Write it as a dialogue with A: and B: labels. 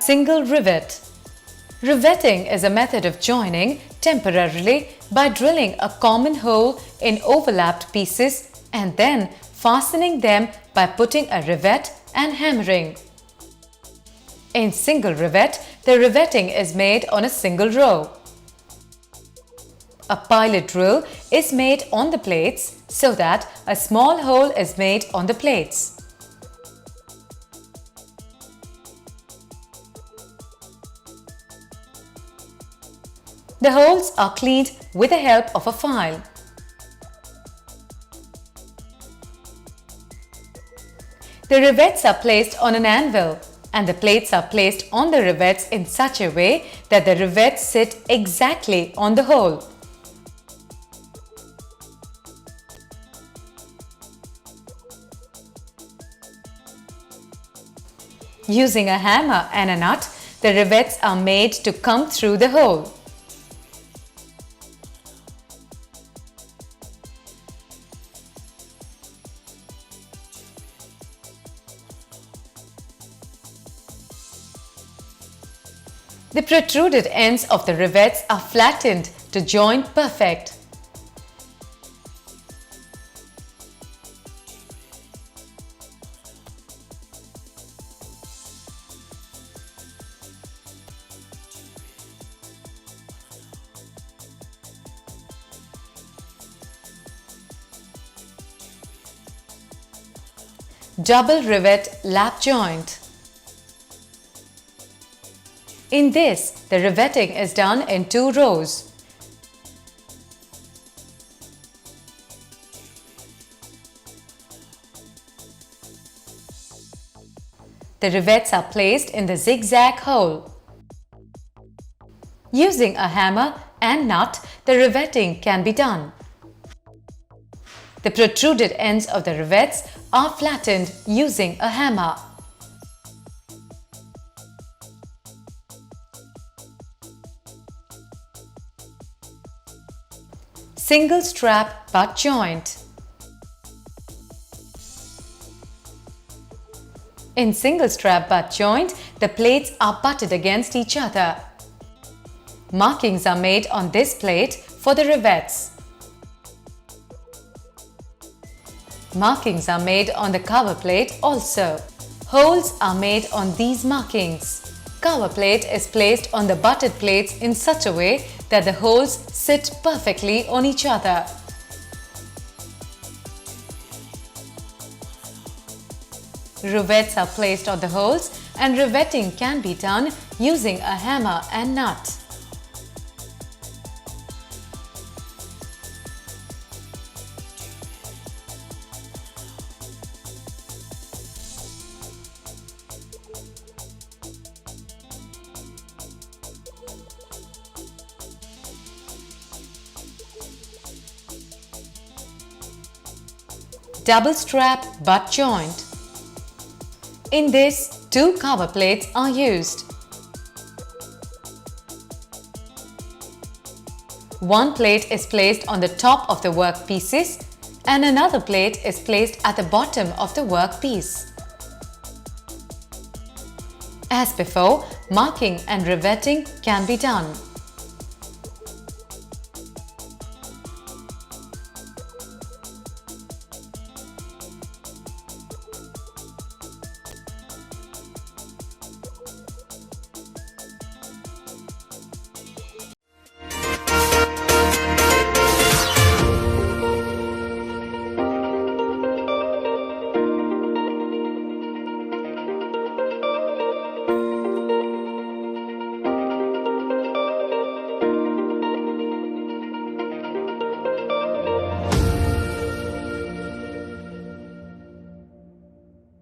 A: Single rivet. Riveting is a method of joining temporarily by drilling a common hole in overlapped pieces and then fastening them by putting a rivet and hammering. In single rivet, the riveting is made on a single row. A pilot drill is made on the plates so that a small hole is made on the plates. The holes are cleaned with the help of a file. The rivets are placed on an anvil and the plates are placed on the rivets in such a way that the rivets sit exactly on the hole. Using a hammer and a nut, the rivets are made to come through the hole. The protruded ends of the rivets are flattened to join perfect. Double rivet lap joint. In this, the riveting is done in 2 rows. The rivets are placed in the zigzag hole. Using a hammer and nut, the riveting can be done. The protruded ends of the rivets are flattened using a hammer. Single strap butt joint. In single strap butt joint, the plates are butted against each other. Markings are made on this plate for the rivets. Markings are made on the cover plate also. Holes are made on these markings. Cover plate is placed on the butted plates in such a way that the holes sit perfectly on each other. Rivets are placed on the holes and riveting can be done using a hammer and nut. Double strap butt joint. In this, 2 cover plates are used. One plate is placed on the top of the workpieces and another plate is placed at the bottom of the workpiece. As before, marking and riveting can be done.